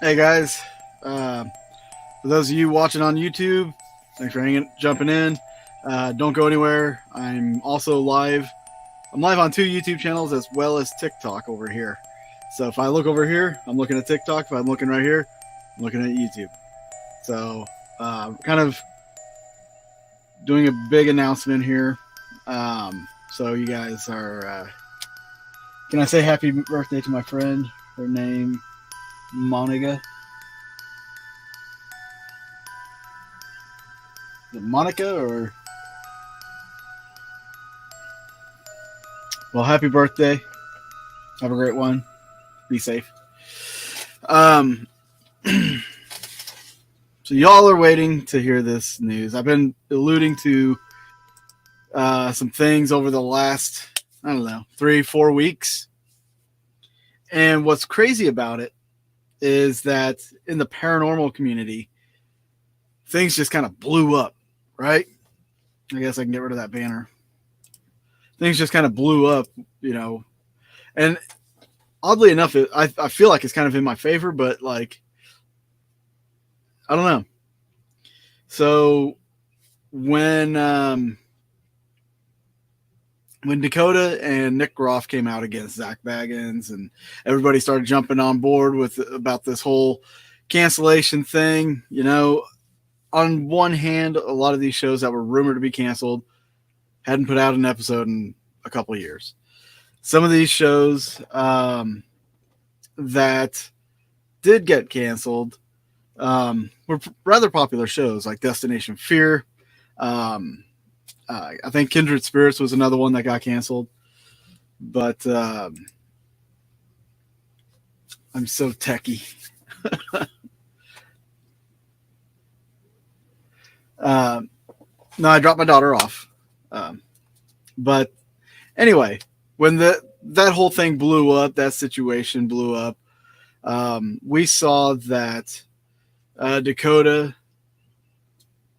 Hey guys, for those of you watching on YouTube, thanks for jumping in. Don't go anywhere. I'm also live. I'm live on two YouTube channels as well as TikTok over here. So if I look over here, I'm looking at TikTok. If I'm looking right here, I'm looking at YouTube. So kind of doing a big announcement here. So you guys are. Can I say happy birthday to my friend? Her name, Monica. Is it Monica or well, happy birthday. Have a great one. Be safe. Um, so y'all are waiting to hear this news. I've been alluding to some things over the last, I don't know, 3-4 weeks. And what's crazy about it is that in the paranormal community, things just kind of blew up, right? I guess I can get rid of that banner. Things just kind of blew up, you know. And oddly enough, I feel like it's kind of in my favor, but like, I don't know. So when Dakota and Nick Groff came out against Zach Baggins, and everybody started jumping on board with about this whole cancellation thing, you know, on one hand, a lot of these shows that were rumored to be canceled hadn't put out an episode in a couple of years. Some of these shows that did get canceled were rather popular shows like Destination Fear. I think Kindred Spirits was another one that got canceled. But I'm so techie. um, no, I dropped my daughter off. But anyway, when that whole thing blew up, that situation blew up, we saw that Dakota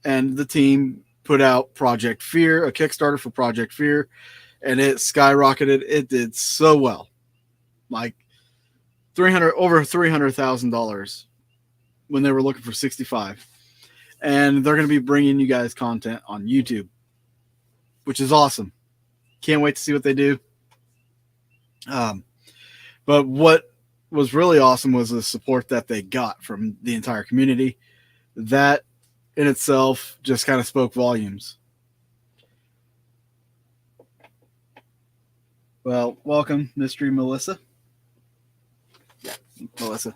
and the team put out Project Fear, a Kickstarter for Project Fear, and it skyrocketed. It did so well, like over $300,000 when they were looking for 65, and they're going to be bringing you guys content on YouTube, which is awesome. Can't wait to see what they do. But what was really awesome was the support that they got from the entire community. That in itself just kind of spoke volumes. Well, welcome, Mystery Melissa. Yeah, Melissa.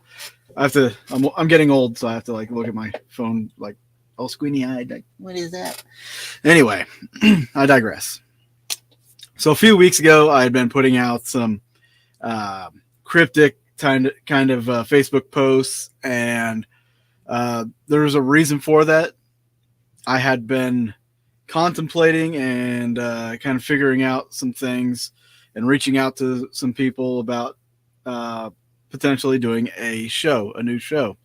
I have to. I'm getting old, so I have to like look at my phone like all squinty eyed. Like, what is that? Anyway, I digress. So a few weeks ago, I had been putting out some cryptic kind of Facebook posts, and there was a reason for that. I had been contemplating and kind of figuring out some things and reaching out to some people about potentially doing a new show.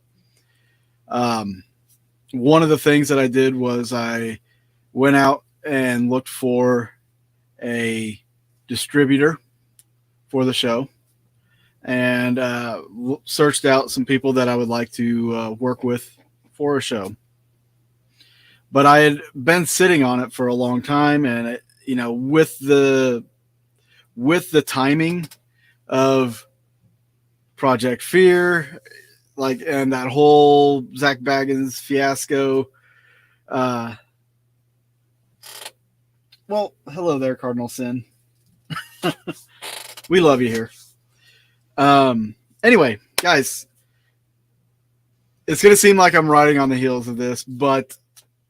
One of the things that I did was I went out and looked for a distributor for the show and searched out some people that I would like to work with for a show. But I had been sitting on it for a long time, and it, you know, with the timing of Project Fear, like, and that whole Zach Baggins fiasco. Uh, well, hello there, Cardinal Sin. We love you here. Anyway, guys, it's gonna seem like I'm riding on the heels of this, but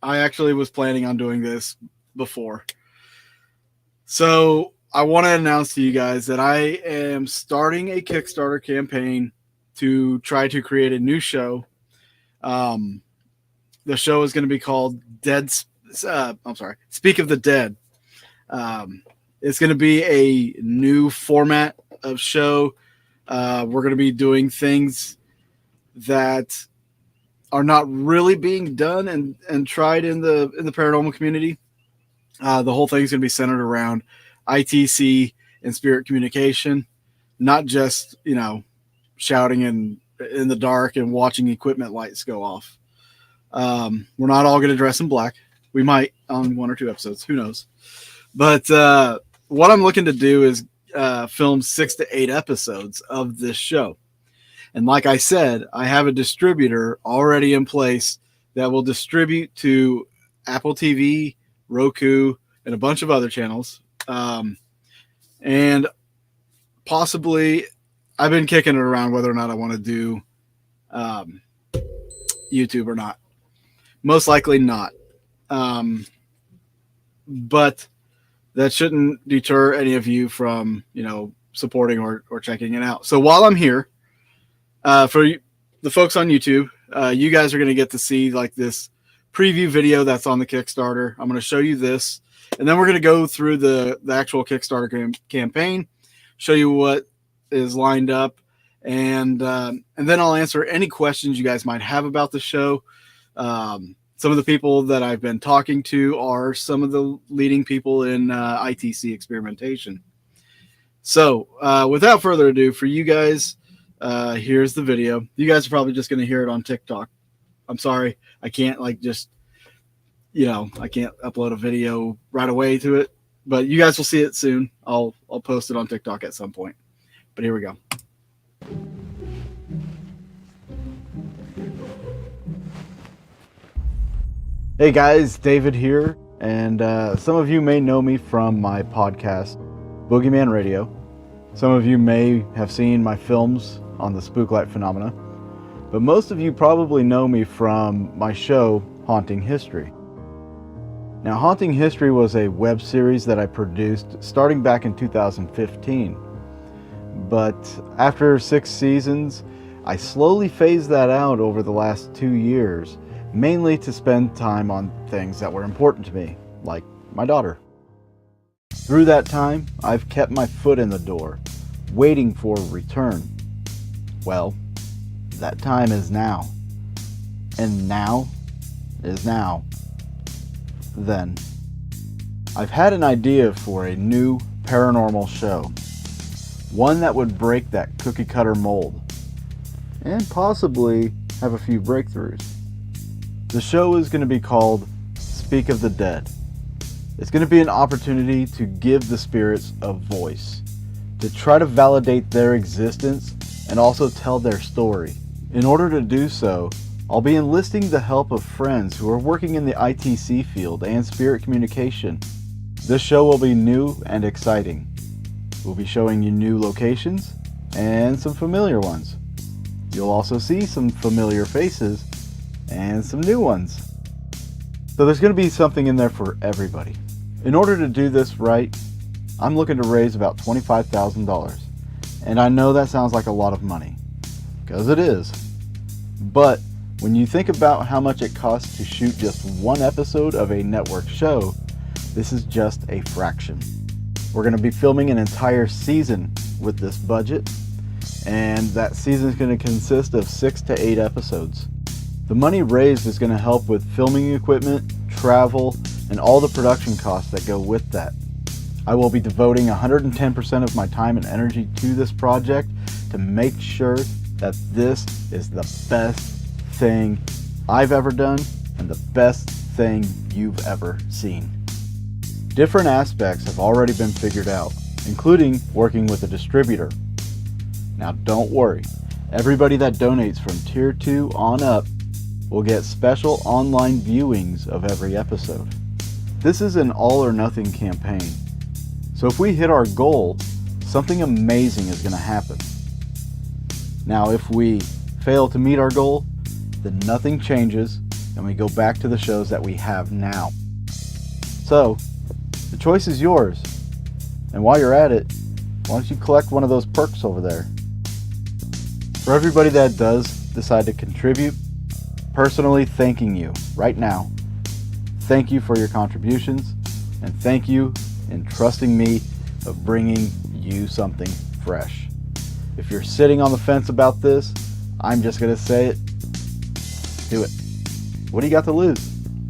I actually was planning on doing this before. So I want to announce to you guys that I am starting a Kickstarter campaign to try to create a new show. The show is going to be called Speak of the Dead. It's going to be a new format of show. We're going to be doing things that are not really being done and tried in the paranormal community. The whole thing is going to be centered around ITC and spirit communication, not just, you know, shouting and in the dark and watching equipment lights go off. We're not all going to dress in black. We might on 1 or 2 episodes. Who knows? But what I'm looking to do is film 6 to 8 episodes of this show. And like I said, I have a distributor already in place that will distribute to Apple TV, Roku, and a bunch of other channels. And possibly, I've been kicking it around whether or not I want to do YouTube or not. Most likely not. But that shouldn't deter any of you from, supporting or checking it out. So while I'm here, for the folks on YouTube, you guys are going to get to see like this preview video that's on the Kickstarter. I'm going to show you this, and then we're going to go through the actual Kickstarter campaign, show you what is lined up, and then I'll answer any questions you guys might have about the show. Some of the people that I've been talking to are some of the leading people in ITC experimentation. So without further ado, for you guys, here's the video. You guys are probably just going to hear it on TikTok. I'm sorry. I can't I can't upload a video right away to it, but you guys will see it soon. I'll post it on TikTok at some point, but here we go. Hey guys, David here, and some of you may know me from my podcast, Boogeyman Radio. Some of you may have seen my films on the Spooklight Phenomena, but most of you probably know me from my show, Haunting History. Now, Haunting History was a web series that I produced starting back in 2015, but after 6 seasons, I slowly phased that out over the last 2 years, mainly to spend time on things that were important to me, like my daughter. Through that time, I've kept my foot in the door, waiting for a return. Well, that time is now. And now is now. Then, I've had an idea for a new paranormal show. One that would break that cookie cutter mold. And possibly have a few breakthroughs. The show is going to be called Speak of the Dead. It's going to be an opportunity to give the spirits a voice, to try to validate their existence and also tell their story. In order to do so, I'll be enlisting the help of friends who are working in the ITC field and spirit communication. This show will be new and exciting. We'll be showing you new locations and some familiar ones. You'll also see some familiar faces and some new ones. So there's going to be something in there for everybody. In order to do this right, I'm looking to raise about $25,000. And I know that sounds like a lot of money, because it is. But when you think about how much it costs to shoot just one episode of a network show, this is just a fraction. We're going to be filming an entire season with this budget, and that season is going to consist of 6 to 8 episodes. The money raised is going to help with filming equipment, travel, and all the production costs that go with that. I will be devoting 110% of my time and energy to this project to make sure that this is the best thing I've ever done and the best thing you've ever seen. Different aspects have already been figured out, including working with a distributor. Now don't worry, everybody that donates from Tier 2 on up will get special online viewings of every episode. This is an all or nothing campaign. So if we hit our goal, something amazing is going to happen. Now if we fail to meet our goal, then nothing changes and we go back to the shows that we have now. So, the choice is yours. And while you're at it, why don't you collect one of those perks over there? For everybody that does decide to contribute, personally thanking you right now. Thank you for your contributions, and thank you in trusting me of bringing you something fresh. If you're sitting on the fence about this, I'm just going to say it. Do it. What do you got to lose?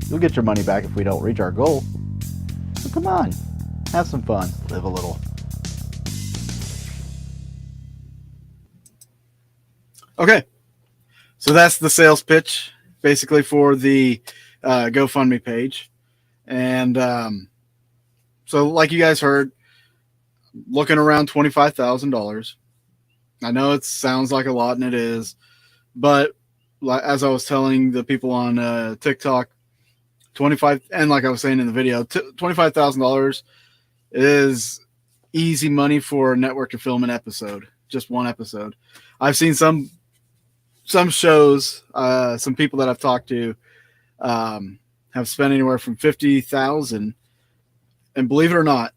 You'll get your money back if we don't reach our goal. So come on, have some fun, live a little. Okay, So that's the sales pitch basically for the GoFundMe page. And so like you guys heard, looking around $25,000. I know it sounds like a lot, and it is, but as I was telling the people on TikTok, 25, and like I was saying in the video, $25,000 is easy money for a network to film an episode, just one episode. I've seen some shows, some people that I've talked to have spent anywhere from 50,000, and believe it or not,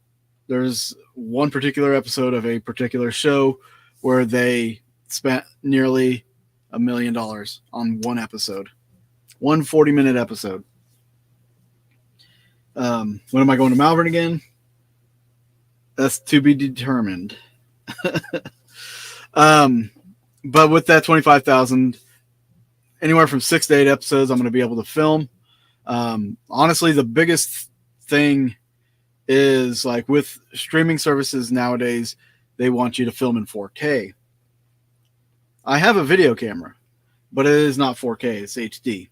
there's one particular episode of a particular show where they spent nearly $1 million on one episode, one 40-minute episode. When am I going to Malvern again? That's to be determined. But with that 25,000, anywhere from 6 to 8 episodes, I'm going to be able to film. Honestly, the biggest thing is like with streaming services nowadays, they want you to film in 4K. I have a video camera, but it is not 4K, it's HD.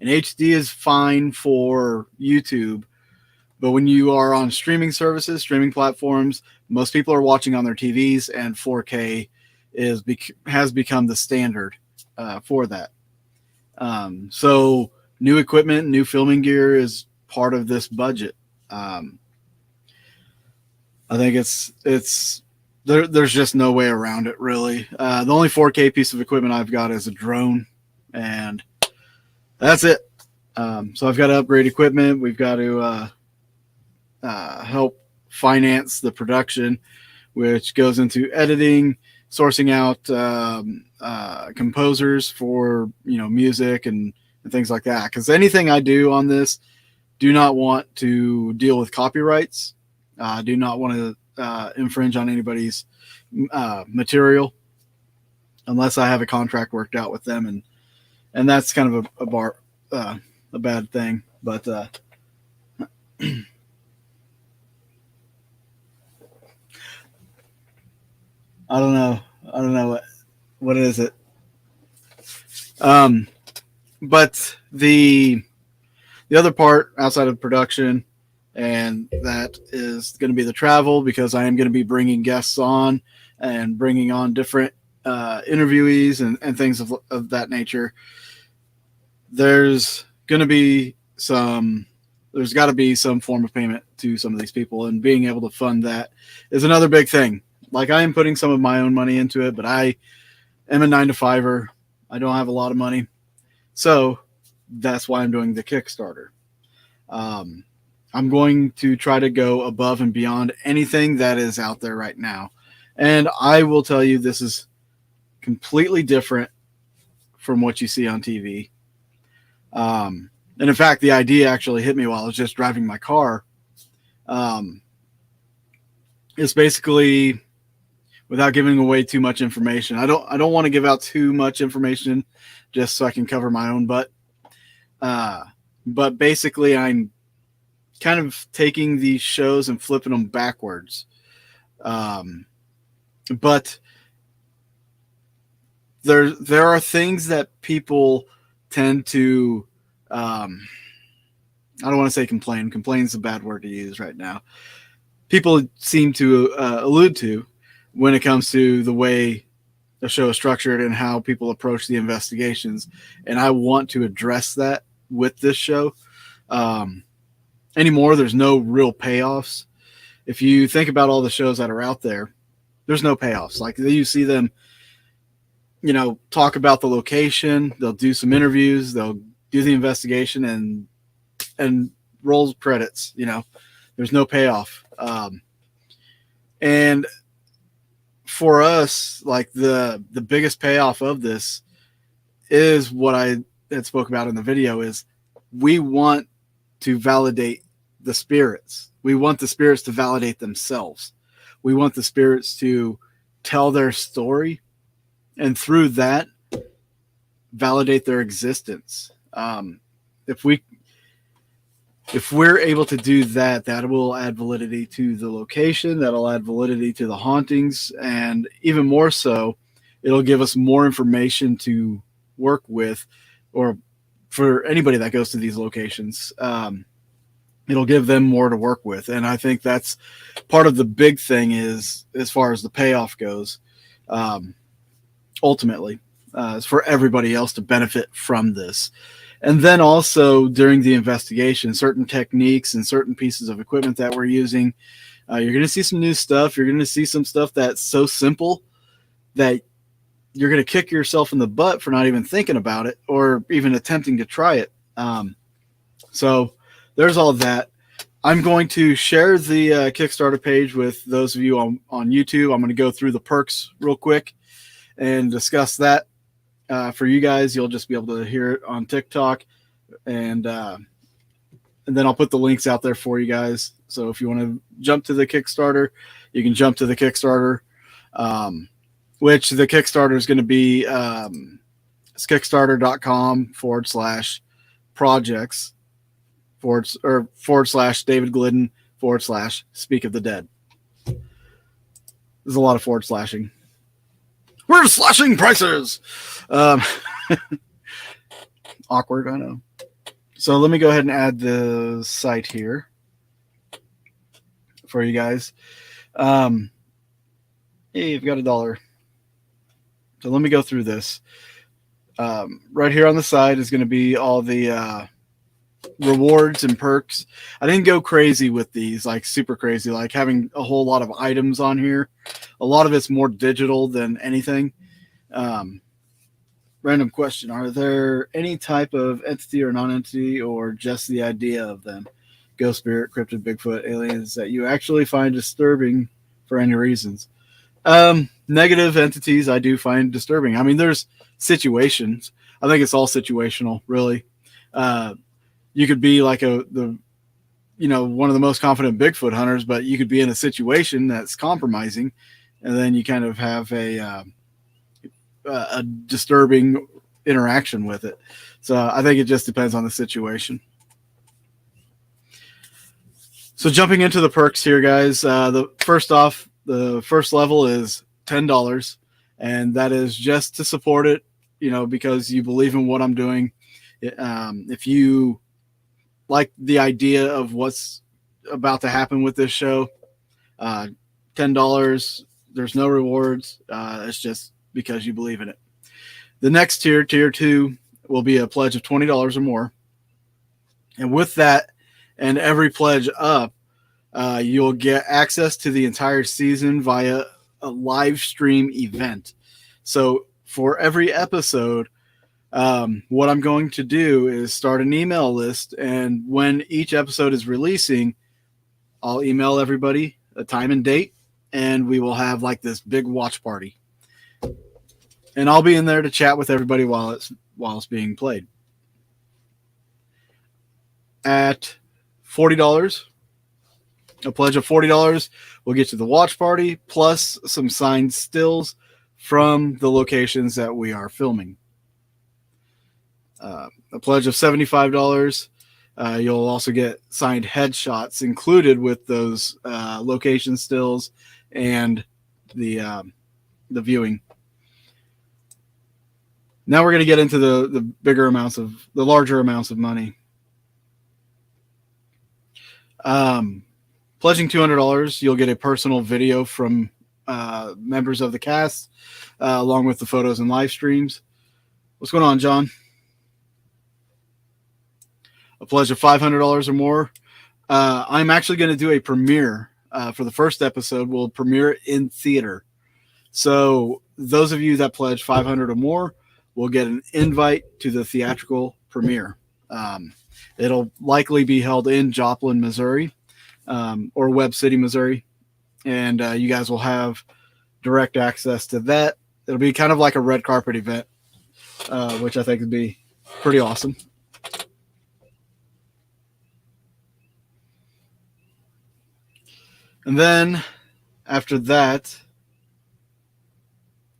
And HD is fine for YouTube, but when you are on streaming services, streaming platforms, most people are watching on their TVs, and 4K has become the standard for that. So new equipment, new filming gear is part of this budget. I think there's just no way around it, really. The only 4K piece of equipment I've got is a drone, and that's it. So I've got to upgrade equipment. We've got to help finance the production, which goes into editing, sourcing out composers for music and things like that. Because anything I do on this, do not want to deal with copyrights. Do not want to infringe on anybody's material unless I have a contract worked out with them, and that's kind of a bad thing. But I don't know what is it. But the other part outside of production, and that is going to be the travel, because I am going to be bringing guests on and bringing on different interviewees and things of that nature. There's got to be some form of payment to some of these people, and being able to fund that is another big thing. Like, I am putting some of my own money into it, but I am a 9-to-5er. I don't have a lot of money. So that's why I'm doing the Kickstarter. I'm going to try to go above and beyond anything that is out there right now. And I will tell you, this is completely different from what you see on TV. And in fact, the idea actually hit me while I was just driving my car. It's basically, without giving away too much information, I don't want to give out too much information just so I can cover my own butt. But basically, I'm kind of taking these shows and flipping them backwards. But there are things that people tend to, I don't want to say complain. Complain is a bad word to use right now. People seem to allude to when it comes to the way the show is structured and how people approach the investigations. And I want to address that with this show. Anymore, there's no real payoffs. If you think about all the shows that are out there, there's no payoffs. Like, you see them, talk about the location. They'll do some interviews. They'll do the investigation and roll credits. There's no payoff. And for us, like, the biggest payoff of this is what I had spoke about in the video, is we want to validate the spirits. We want the spirits to validate themselves. We want the spirits to tell their story, and through that, validate their existence. If we're able to do that, that will add validity to the location. That'll add validity to the hauntings, and even more so, it'll give us more information to work with, or for anybody that goes to these locations. It'll give them more to work with. And I think that's part of the big thing is, as far as the payoff goes, ultimately, is for everybody else to benefit from this. And then also during the investigation, certain techniques and certain pieces of equipment that we're using, you're going to see some new stuff. You're going to see some stuff that's so simple that you're going to kick yourself in the butt for not even thinking about it or even attempting to try it. So there's all that. I'm going to share the Kickstarter page with those of you on YouTube. I'm going to go through the perks real quick and discuss that. For you guys, you'll just be able to hear it on TikTok, and then I'll put the links out there for you guys. So if you want to jump to the Kickstarter, you can jump to the Kickstarter, which the Kickstarter is going to be it's kickstarter.com/projects /David Glidden /Speak of the Dead. There's a lot of forward slashing. We're slashing prices. Awkward, I know. So let me go ahead and add the site here for you guys. Hey, you've got $1. So let me go through this. Right here on the side is going to be all the rewards and perks. I didn't go crazy with these, like super crazy, like having a whole lot of items on here. A lot of it's more digital than anything. Random question: are there any type of entity or non-entity, or just the idea of them, ghost, spirit, cryptid, Bigfoot, aliens, that you actually find disturbing for any reasons? Negative entities I do find disturbing. I mean, there's situations. I think it's all situational, really. You could be like one of the most confident Bigfoot hunters, but you could be in a situation that's compromising, and then you kind of have a disturbing interaction with it. So I think it just depends on the situation. So jumping into the perks here, guys. The first level is $10, and that is just to support it, because you believe in what I'm doing. If you like the idea of what's about to happen with this show, $10, there's no rewards. It's just because you believe in it. The next tier 2, will be a pledge of $20 or more. And with that, and every pledge up, you'll get access to the entire season via a live stream event. So for every episode, what I'm going to do is start an email list, and when each episode is releasing, I'll email everybody a time and date, and we will have like this big watch party. And I'll be in there to chat with everybody while it's being played. At $40, a pledge of $40 will get you the watch party plus some signed stills from the locations that we are filming. A pledge of $75, you'll also get signed headshots included with those location stills and the viewing. Now we're going to get into the larger amounts of money. Pledging $200, you'll get a personal video from members of the cast, along with the photos and live streams. What's going on, John? A pledge of $500 or more. I'm actually going to do a premiere for the first episode. We'll premiere in theater. So those of you that pledge $500 or more will get an invite to the theatrical premiere. It'll likely be held in Joplin, Missouri, or Webb City, Missouri. And you guys will have direct access to that. It'll be kind of like a red carpet event, which I think would be pretty awesome. And then after that,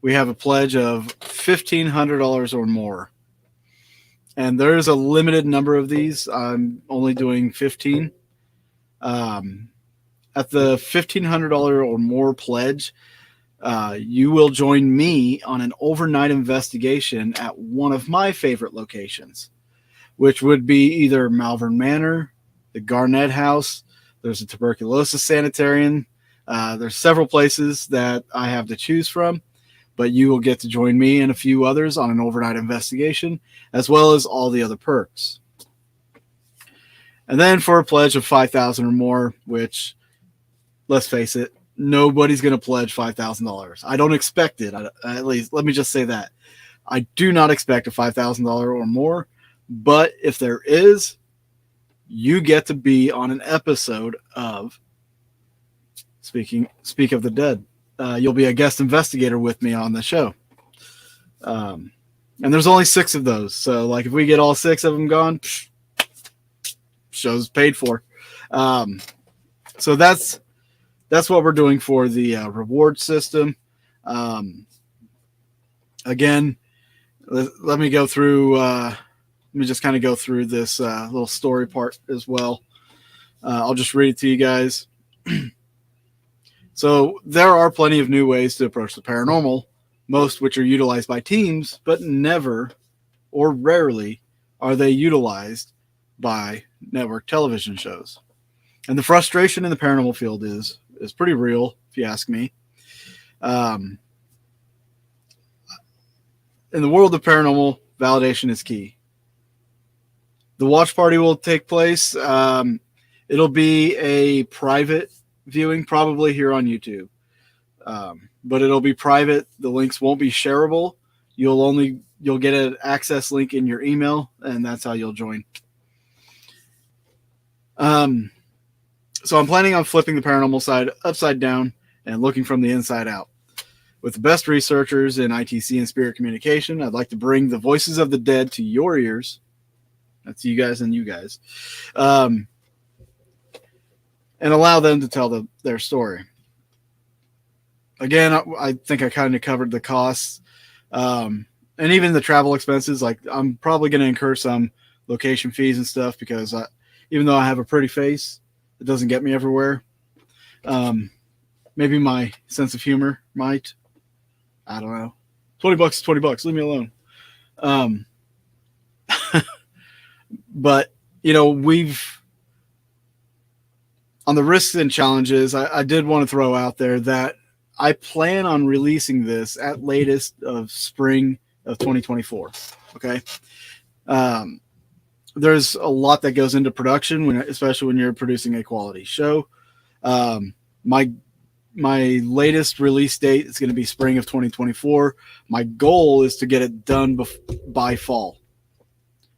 we have a pledge of $1,500 or more. And there is a limited number of these. I'm only doing 15. At the $1,500 or more pledge, you will join me on an overnight investigation at one of my favorite locations, which would be either Malvern Manor, the Garnett House. There's a tuberculosis sanitarium. There's several places that I have to choose from, but you will get to join me and a few others on an overnight investigation, as well as all the other perks. And then for a pledge of $5,000 or more, which, let's face it, nobody's going to pledge $5,000. I don't expect it. At least, let me just say that. I do not expect a $5,000 or more, but if there is, you get to be on an episode of Speak of the Dead. You'll be a guest investigator with me on the show. And there's only 6 of those. So, like, if we get all 6 of them gone, show's paid for. So that's what we're doing for the reward system. Again, let me go through. Let me just kind of go through this little story part as well. I'll just read it to you guys. So there are plenty of new ways to approach the paranormal, most which are utilized by teams, but never or rarely are they utilized by network television shows. And the frustration in the paranormal field is pretty real, if you ask me. In the world of paranormal, validation is key. The watch party will take place. It'll be a private viewing, probably here on YouTube. But it'll be private. The links won't be shareable. You'll get an access link in your email, and that's how you'll join. So I'm planning on flipping the paranormal side upside down and looking from the inside out. With the best researchers in ITC and spirit communication, I'd like to bring the voices of the dead to your ears. That's you guys and you guys. And allow them to tell their story. Again, I think I kind of covered the costs. And even the travel expenses. Like, I'm probably going to incur some location fees and stuff because even though I have a pretty face, it doesn't get me everywhere. Maybe my sense of humor might. I don't know. $20 is $20. Leave me alone. But, on the risks and challenges, I did want to throw out there that I plan on releasing this at latest of spring of 2024. Okay. There's a lot that goes into production, especially when you're producing a quality show. My latest release date is going to be spring of 2024. My goal is to get it done by fall.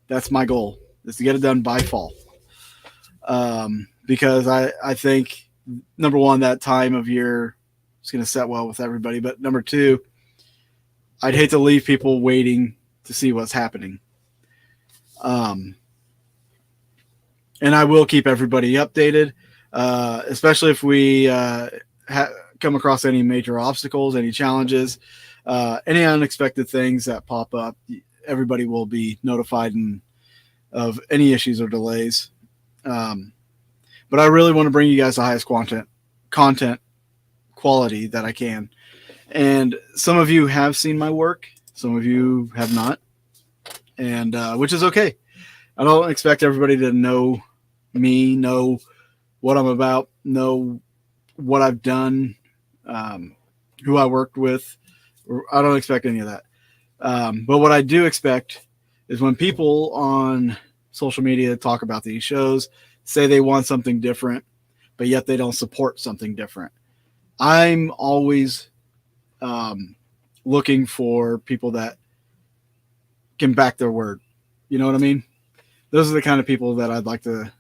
That's my goal, is to get it done by fall. Because I think, number one, that time of year is going to set well with everybody. But number two, I'd hate to leave people waiting to see what's happening. And I will keep everybody updated, especially if we come across any major obstacles, any challenges, any unexpected things that pop up. Everybody will be notified of any issues or delays. But I really want to bring you guys the highest content quality that I can. And some of you have seen my work. Some of you have not. And which is okay. I don't expect everybody to know me, know what I'm about, know what I've done, who I worked with. I don't expect any of that. But what I do expect is when people on social media talk about these shows, say they want something different, but yet they don't support something different. I'm always looking for people that can back their word. You know what I mean? Those are the kind of people that I'd like to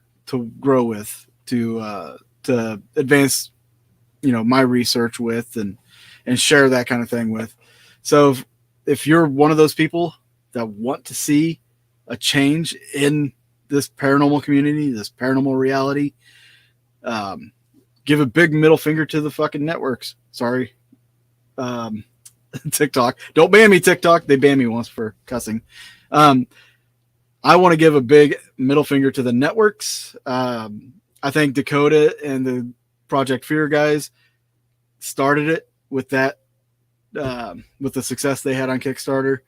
grow with, to advance, my research with and share that kind of thing with. So if you're one of those people that want to see a change in this paranormal community, this paranormal reality, give a big middle finger to the fucking networks. Sorry. TikTok. Don't ban me, TikTok. They banned me once for cussing. I want to give a big middle finger to the networks. I think Dakota and the Project Fear guys started it with that with the success they had on Kickstarter.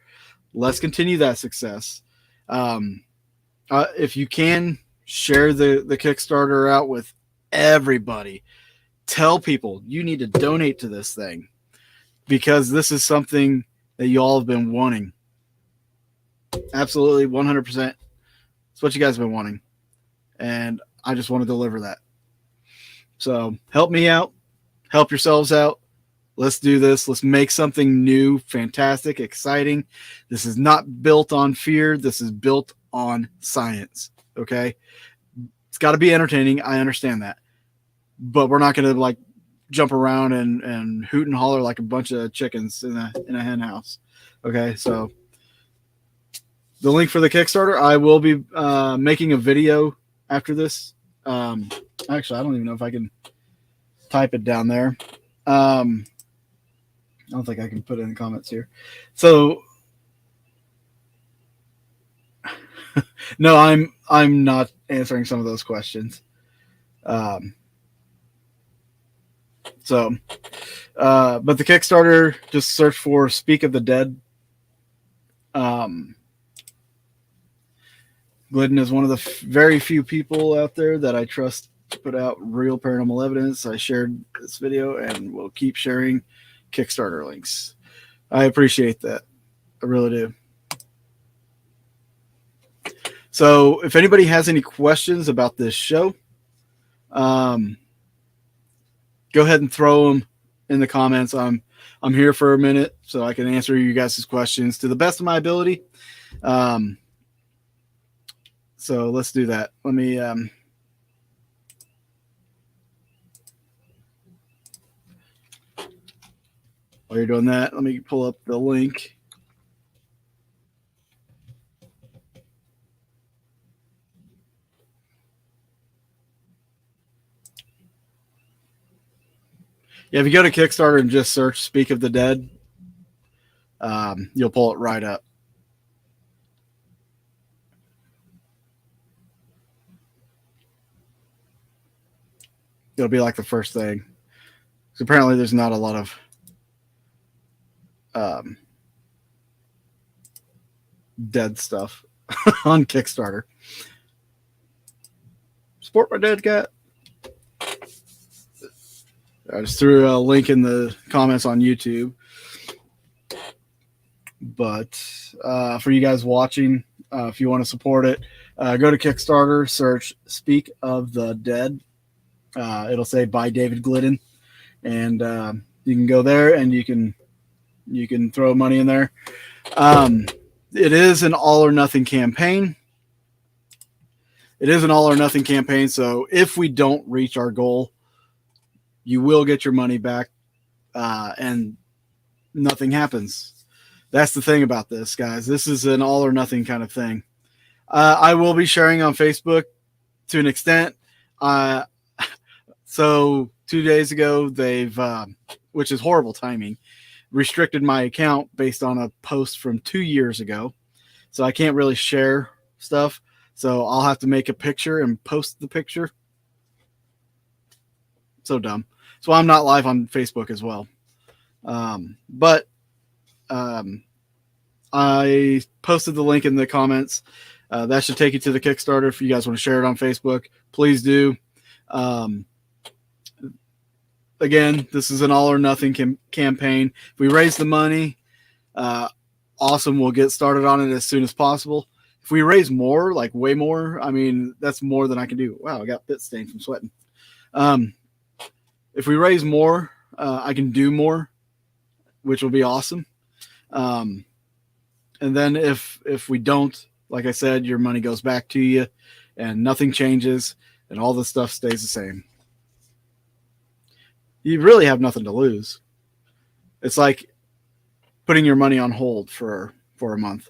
Let's continue that success. If you can, share the Kickstarter out with everybody. Tell people you need to donate to this thing because this is something that you all have been wanting. Absolutely, 100%. It's what you guys have been wanting. And I just want to deliver that. So help me out. Help yourselves out. Let's do this. Let's make something new, fantastic, exciting. This is not built on fear. This is built on science. Okay? It's got to be entertaining. I understand that. But we're not going to like jump around and hoot and holler like a bunch of chickens in a hen house. Okay? So the link for the Kickstarter, I will be making a video after this. Actually, I don't even know if I can type it down there. I don't think I can put it in the comments here. So no, I'm not answering some of those questions. But the Kickstarter, just search for Speak of the Dead. Glidden is one of the very few people out there that I trust to put out real paranormal evidence. I shared this video and will keep sharing Kickstarter links. I appreciate that. I really do. So if anybody has any questions about this show, go ahead and throw them in the comments. I'm here for a minute so I can answer you guys' questions to the best of my ability. So let's do that. Let me while you're doing that, let me pull up the link. Yeah, if you go to Kickstarter and just search Speak of the Dead, you'll pull it right up. It'll be like the first thing. So apparently there's not a lot of dead stuff on Kickstarter. Support my dead cat. I just threw a link in the comments on YouTube. But for you guys watching, if you want to support it, go to Kickstarter, search Speak of the Dead. It'll say by David Glidden. And you can go there and you can throw money in there. It is an all or nothing campaign. So if we don't reach our goal, you will get your money back and nothing happens. That's the thing about this, guys. This is an all or nothing kind of thing. I will be sharing on Facebook to an extent. So 2 days ago, they've, which is horrible timing, restricted my account based on a post from 2 years ago. So I can't really share stuff. So I'll have to make a picture and post the picture. So dumb. So I'm not live on Facebook as well. But I posted the link in the comments. That should take you to the Kickstarter. If you guys want to share it on Facebook, please do. Again, this is an all or nothing campaign. If we raise the money, awesome. We'll get started on it as soon as possible. If we raise more, like way more, I mean, that's more than I can do. Wow, I got bit stained from sweating. If we raise more, I can do more, which will be awesome. And then if we don't, like I said, your money goes back to you and nothing changes and all the stuff stays the same. You really have nothing to lose. It's like putting your money on hold for a month.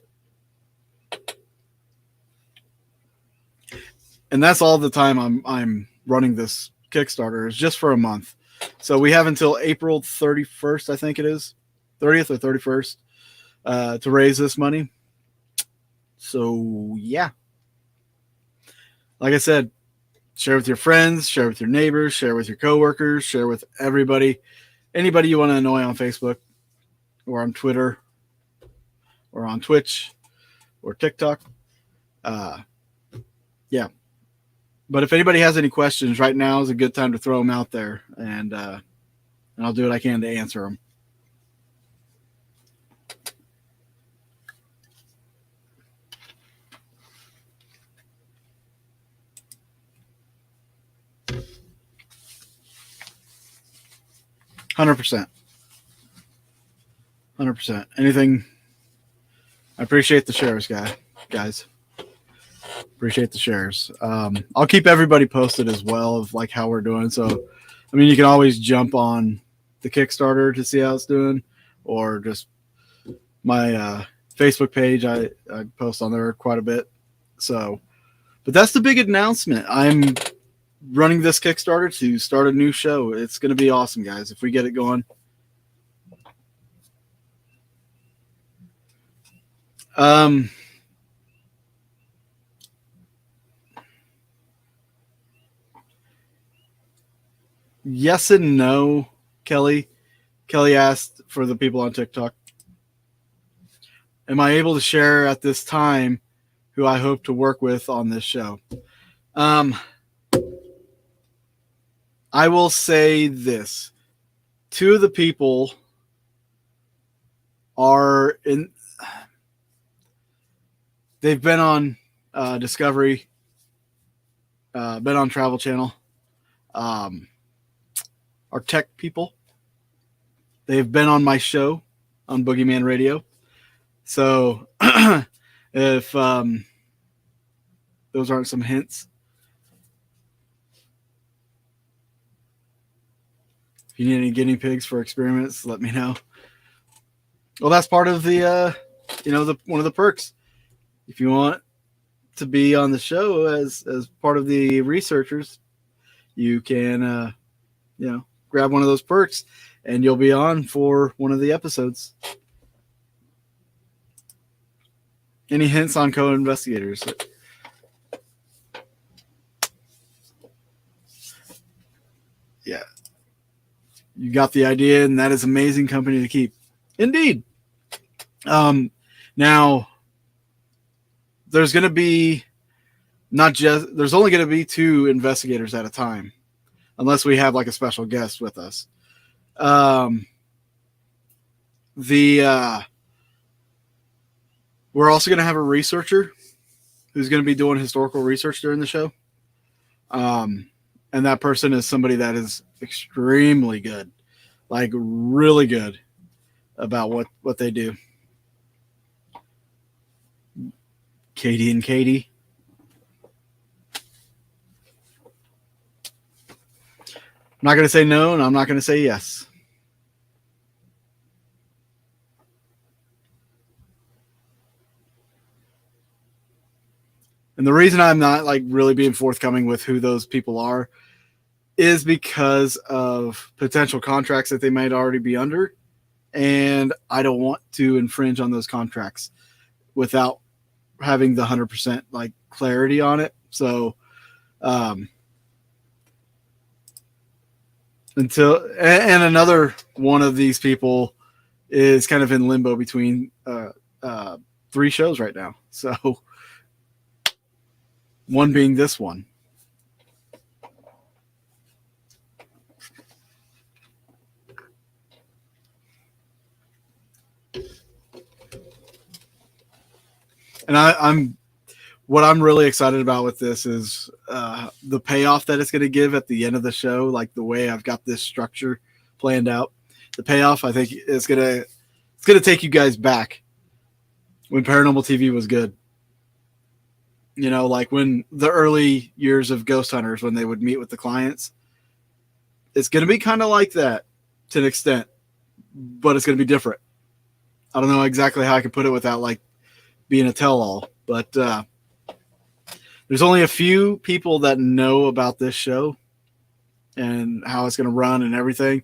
And that's all the time I'm running this Kickstarter is just for a month. So we have until April 31st, I think it is, 30th or 31st, to raise this money. So yeah, like I said, share with your friends, share with your neighbors, share with your coworkers, share with everybody, anybody you want to annoy on Facebook. or on Twitter or on Twitch or TikTok. Yeah. But if anybody has any questions, right now is a good time to throw them out there, and I'll do what I can to answer them. $100%. Anything. I appreciate the shares, guys. Appreciate the shares. I'll keep everybody posted as well of like how we're doing. So, I mean, you can always jump on the Kickstarter to see how it's doing, or just my Facebook page. I post on there quite a bit. So, but that's the big announcement. I'm running this Kickstarter to start a new show. It's going to be awesome, guys, if we get it going. Yes and no, Kelly. Kelly asked for the people on TikTok. Am I able to share at this time who I hope to work with on this show? I will say this. Two of the people are in. They've been on Discovery, been on Travel Channel. Are tech people. They've been on my show on Boogeyman Radio. So if those aren't some hints, if you need any guinea pigs for experiments, let me know. Well, that's part of the, one of the perks. If you want to be on the show as part of the researchers, you can, grab one of those perks and you'll be on for one of the episodes. Any hints on co-investigators? Yeah. You got the idea, and that is amazing company to keep. Indeed. Now, there's going to be there's only going to be 2 investigators at a time, unless we have like a special guest with us. We're also going to have a researcher who's going to be doing historical research during the show. And that person is somebody that is extremely good, like really good about what they do. Katie and Katie. I'm not going to say no, and I'm not going to say yes. And the reason I'm not like really being forthcoming with who those people are is because of potential contracts that they might already be under. And I don't want to infringe on those contracts without having the 100% like clarity on it. So, until, and another one of these people is kind of in limbo between 3 shows right now. So, one being this one. And what I'm really excited about with this is the payoff that it's going to give at the end of the show. Like the way I've got this structure planned out, the payoff I think is going to take you guys back when Paranormal TV was good. Like when the early years of Ghost Hunters, when they would meet with the clients, it's going to be kind of like that to an extent, but it's going to be different. I don't know exactly how I can put it without like being a tell-all, but there's only a few people that know about this show and how it's going to run and everything.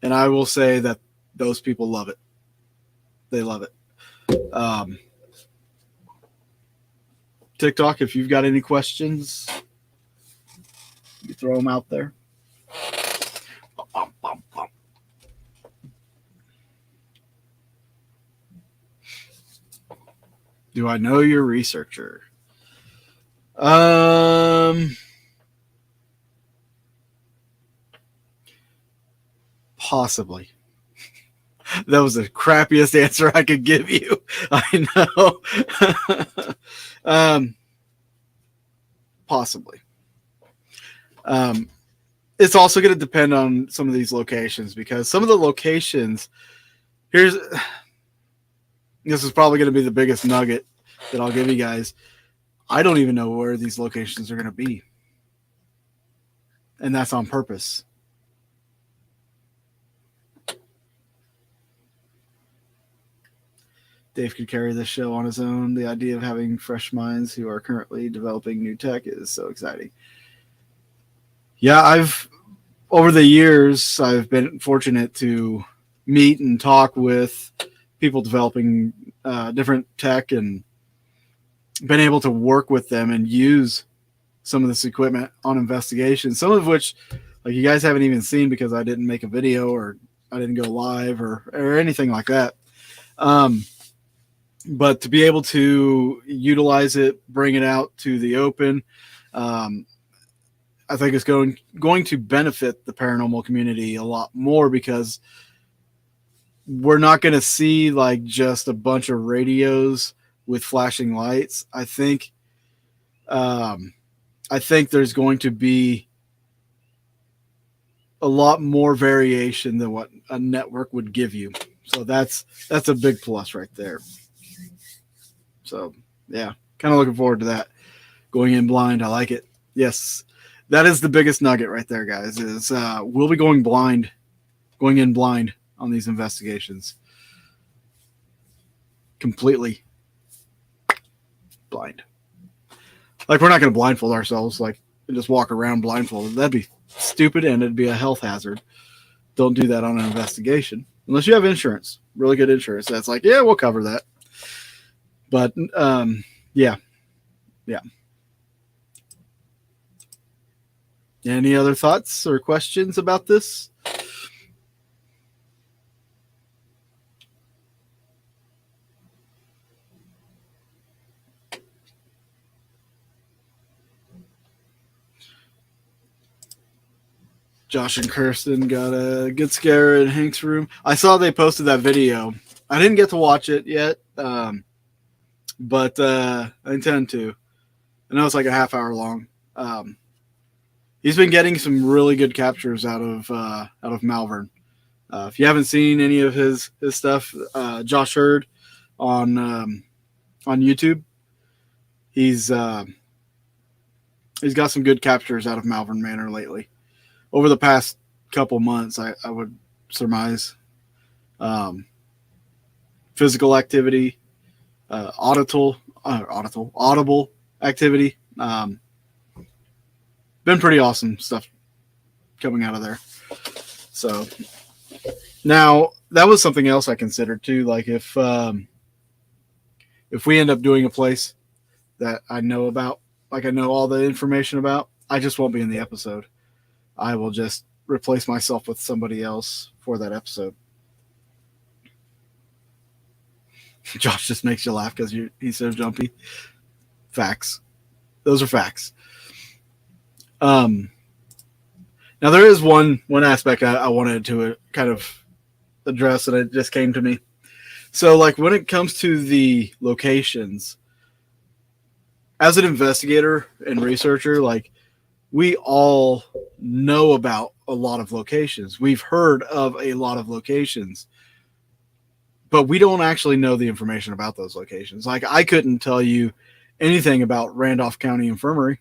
And I will say that those people love it. They love it. TikTok, if you've got any questions, you throw them out there. Do I know your researcher? Possibly. That was the crappiest answer I could give you. I know. Possibly. It's also going to depend on some of these locations, because some of the locations, this is probably going to be the biggest nugget that I'll give you guys. I don't even know where these locations are going to be. And that's on purpose. Dave could carry this show on his own. The idea of having fresh minds who are currently developing new tech is so exciting. Yeah, over the years, I've been fortunate to meet and talk with people developing different tech, and been able to work with them and use some of this equipment on investigations, some of which, like, you guys haven't even seen because I didn't make a video or I didn't go live or anything like that. But to be able to utilize it, bring it out to the open, I think it's going to benefit the paranormal community a lot more, because we're not going to see like just a bunch of radios with flashing lights. I think there's going to be a lot more variation than what a network would give you. So that's a big plus right there. So yeah, kind of looking forward to that. Going in blind, I like it. Yes, that is the biggest nugget right there, guys. Is we'll be going in blind on these investigations. Completely blind. Like, we're not going to blindfold ourselves, like, and just walk around blindfolded. That'd be stupid, and it'd be a health hazard. Don't do that on an investigation unless you have insurance, really good insurance. That's like, yeah, we'll cover that. But yeah. Any other thoughts or questions about this? Josh and Kirsten got a good scare in Hank's room. I saw they posted that video. I didn't get to watch it yet, but I intend to. I know it's like a half hour long. He's been getting some really good captures out of Malvern. If you haven't seen any of his stuff, Josh Hurd on YouTube, he's got some good captures out of Malvern Manor lately. Over the past couple months, I would surmise. Physical activity, audible activity. Been pretty awesome stuff coming out of there. So now that was something else I considered too. Like, if we end up doing a place that I know about, like I know all the information about, I just won't be in the episode. I will just replace myself with somebody else for that episode. Josh just makes you laugh because he's so jumpy. Facts. Those are facts. Now there is one aspect I wanted to kind of address, and it just came to me. So, like, when it comes to the locations, as an investigator and researcher, like, we all know about a lot of locations. We've heard of a lot of locations, but we don't actually know the information about those locations. Like, I couldn't tell you anything about Randolph County Infirmary.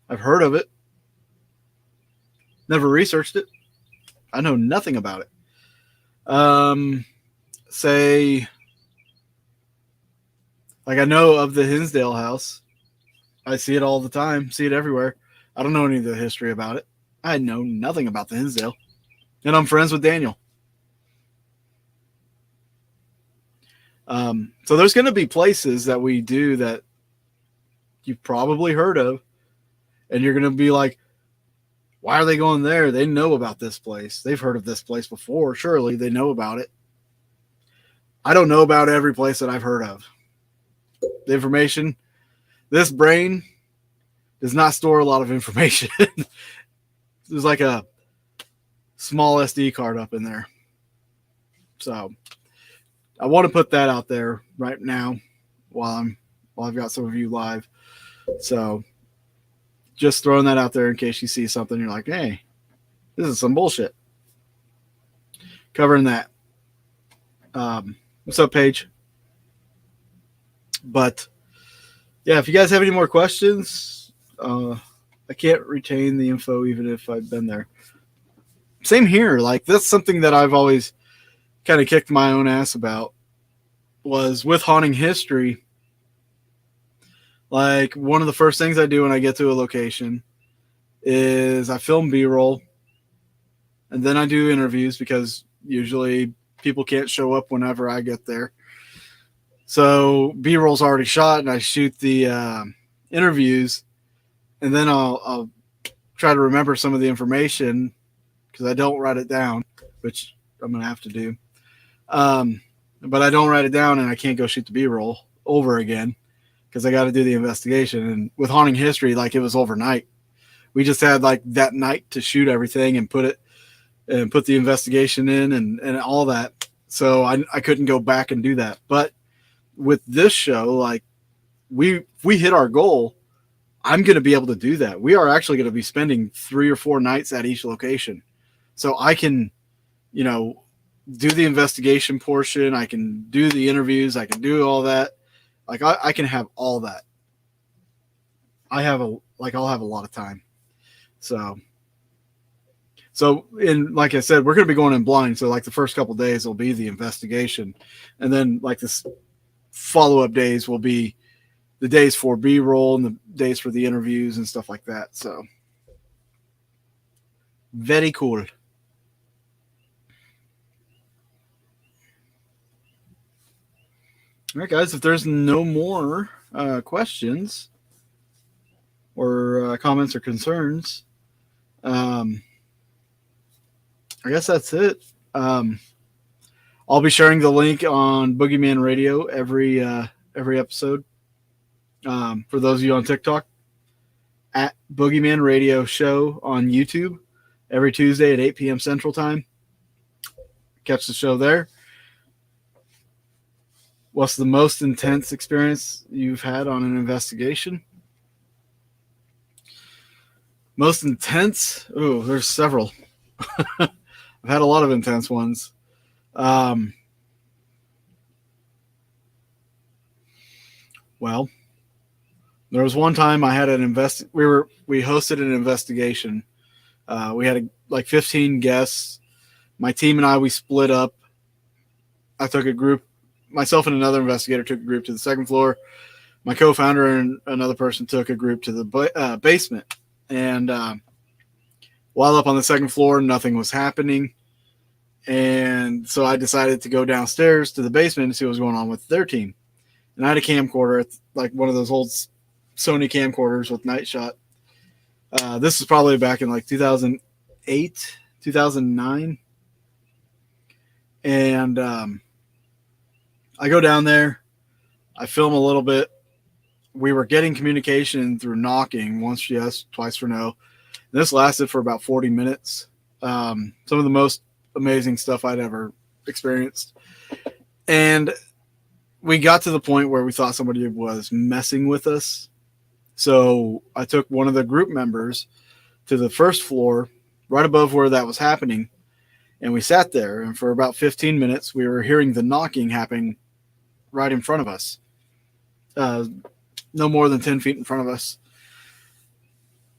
I've heard of it. Never researched it. I know nothing about it. Say, like, I know of the Hinsdale House. I see it all the time. See it everywhere. I don't know any of the history about it. I know nothing about the Hinsdale. And I'm friends with Daniel. So there's going to be places that we do that you've probably heard of. And you're going to be like, why are they going there? They know about this place. They've heard of this place before. Surely they know about it. I don't know about every place that I've heard of. the information. This brain does not store a lot of information. There's like a small SD card up in there. So I want to put that out there right now while I've got some of you live. So just throwing that out there in case you see something you're like, hey, this is some bullshit. Covering that. What's up, Paige? But yeah, if you guys have any more questions, I can't retain the info even if I've been there. Same here. Like, that's something that I've always kind of kicked my own ass about, was with Haunting History. Like, one of the first things I do when I get to a location is I film B-roll, and then I do interviews because usually people can't show up whenever I get there. So B-roll's already shot, and I shoot the interviews, and then I'll try to remember some of the information because I don't write it down, which I'm going to have to do. But I don't write it down, and I can't go shoot the B-roll over again because I got to do the investigation. And with Haunting History, like, it was overnight. We just had like that night to shoot everything and put the investigation in and all that. So I couldn't go back and do that. But with this show, like, we hit our goal, I'm going to be able to do that. We are actually going to be spending 3 or 4 nights at each location. So I can, do the investigation portion. I can do the interviews. I can do all that. Like, I can have all that. I'll have a lot of time. So like I said, we're going to be going in blind. So like the first couple days will be the investigation. And then like this follow-up days will be the days for B-roll and the days for the interviews and stuff like that. So very cool. All right, guys, if there's no more questions or comments or concerns, I guess that's it. I'll be sharing the link on Boogeyman Radio every episode. For those of you on TikTok, at Boogeyman Radio Show on YouTube every Tuesday at 8 p.m. Central Time. Catch the show there. What's the most intense experience you've had on an investigation? Most intense? Oh, there's several. I've had a lot of intense ones. Well, there was one time I had we hosted an investigation. We had like 15 guests. My team and I, we split up. I took a group, myself and another investigator took a group to the second floor. My co-founder and another person took a group to the basement. And while up on the second floor, nothing was happening. And so I decided to go downstairs to the basement and see what was going on with their team. And I had a camcorder, like one of those old Sony camcorders with night shot. This was probably back in like 2008, 2009. And I go down there. I film a little bit. We were getting communication through knocking, once yes, twice for no. And this lasted for about 40 minutes. Some of the most amazing stuff I'd ever experienced. And we got to the point where we thought somebody was messing with us. So I took one of the group members to the first floor, right above where that was happening. And we sat there. And for about 15 minutes, we were hearing the knocking happening right in front of us. No more than 10 feet in front of us.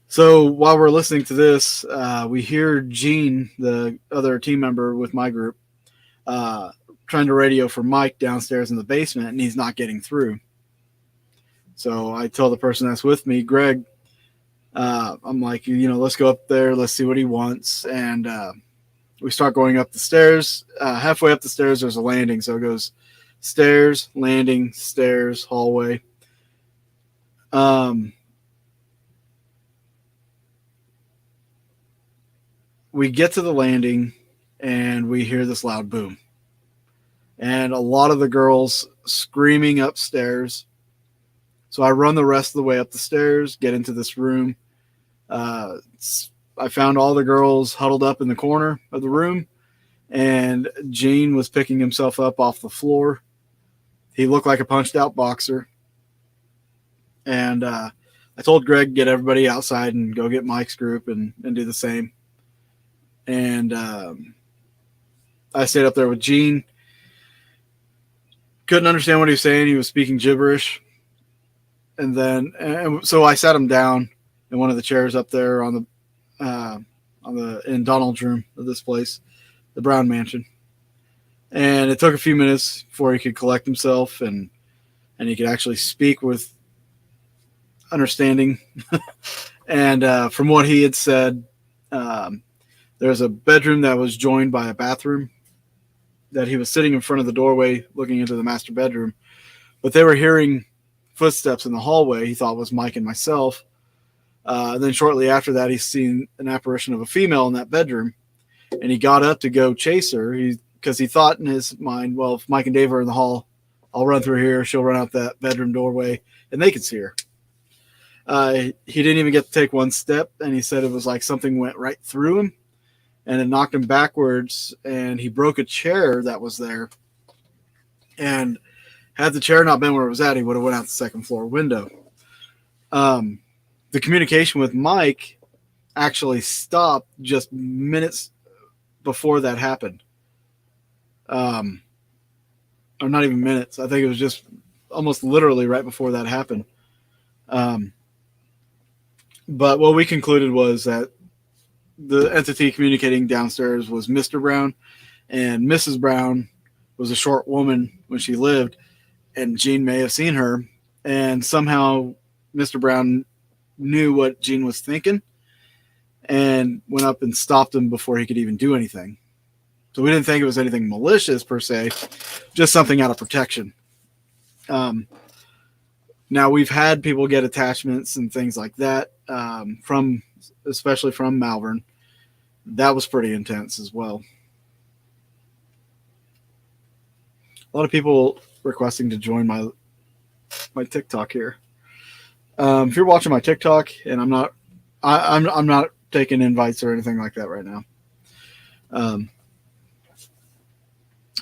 So while we're listening to this, we hear Gene, the other team member with my group, trying to radio for Mike downstairs in the basement, and he's not getting through. So I tell the person that's with me, Greg, I'm like, let's go up there. Let's see what he wants. And we start going up the stairs. Halfway up the stairs, there's a landing. So it goes stairs, landing, stairs, hallway. We get to the landing and we hear this loud boom. And a lot of the girls screaming upstairs. So I run the rest of the way up the stairs, get into this room. I found all the girls huddled up in the corner of the room, and Gene was picking himself up off the floor. He looked like a punched out boxer. And I told Greg, get everybody outside and go get Mike's group and do the same. And I stayed up there with Gene. Couldn't understand what he was saying. He was speaking gibberish. And so I sat him down in one of the chairs up there in Donald's room of this place, the Brown Mansion. And it took a few minutes before he could collect himself and he could actually speak with understanding. And from what he had said, there's a bedroom that was joined by a bathroom, that he was sitting in front of the doorway looking into the master bedroom, but they were hearing footsteps in the hallway. He thought it was Mike and myself. And then shortly after that, he's seen an apparition of a female in that bedroom, and he got up to go chase her because he thought in his mind, well, if Mike and Dave are in the hall, I'll run through here. She'll run out that bedroom doorway and they could see her. He didn't even get to take one step, and he said it was like something went right through him and it knocked him backwards, and he broke a chair that was there. And had the chair not been where it was at, he would have went out the second floor window. The communication with Mike actually stopped just minutes before that happened. Or not even minutes. I think it was just almost literally right before that happened. But what we concluded was that the entity communicating downstairs was Mr. Brown, and Mrs. Brown was a short woman when she lived, and Gene may have seen her, and somehow Mr. Brown knew what Gene was thinking and went up and stopped him before he could even do anything. So we didn't think it was anything malicious per se, just something out of protection. Now we've had people get attachments and things like that especially from Malvern. That was pretty intense as well. A lot of people requesting to join my TikTok here. If you're watching my TikTok, and I'm not taking invites or anything like that right now.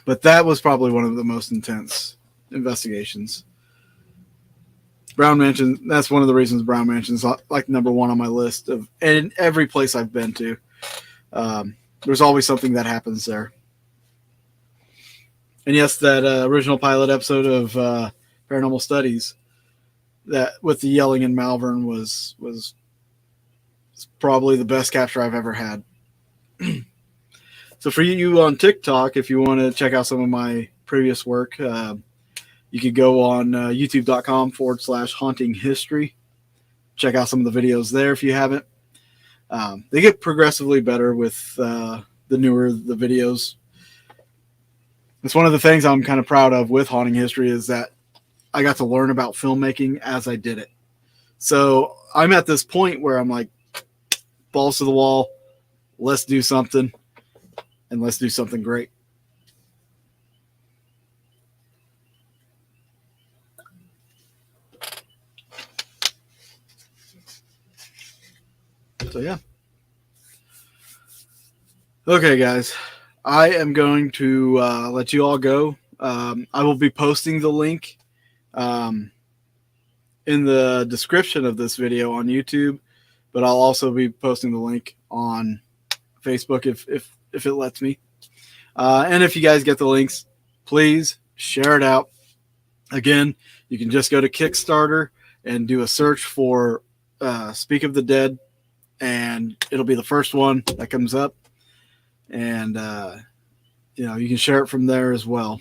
But that was probably one of the most intense investigations. Brown Mansion, that's one of the reasons Brown Mansion's like number one on my list of, and in every place I've been to. There's always something that happens there. And yes, that original pilot episode of Paranormal Studies, that with the yelling in Malvern was probably the best capture I've ever had. So for you on TikTok, if you want to check out some of my previous work, you could go on youtube.com/haunting history. Check out some of the videos there if you haven't. They get progressively better with the newer the videos. It's one of the things I'm kind of proud of with Haunting History is that I got to learn about filmmaking as I did it. So I'm at this point where I'm like, balls to the wall, let's do something, and let's do something great. So yeah. Okay, guys. I am going to let you all go. I will be posting the link in the description of this video on YouTube, but I'll also be posting the link on Facebook if it lets me. And if you guys get the links, please share it out. Again, you can just go to Kickstarter and do a search for Speak of the Dead, and it'll be the first one that comes up. And, you can share it from there as well.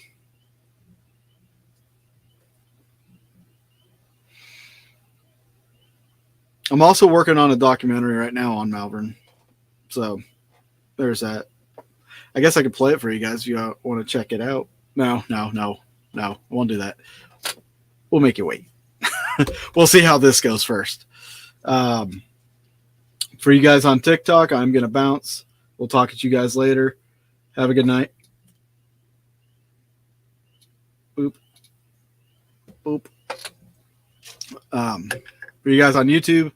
I'm also working on a documentary right now on Malvern. So there's that. I guess I could play it for you guys if you want to check it out. No, I won't do that. We'll make you wait. We'll see how this goes first. For you guys on TikTok, I'm going to bounce. We'll talk to you guys later. Have a good night. Boop. Boop. For you guys on YouTube,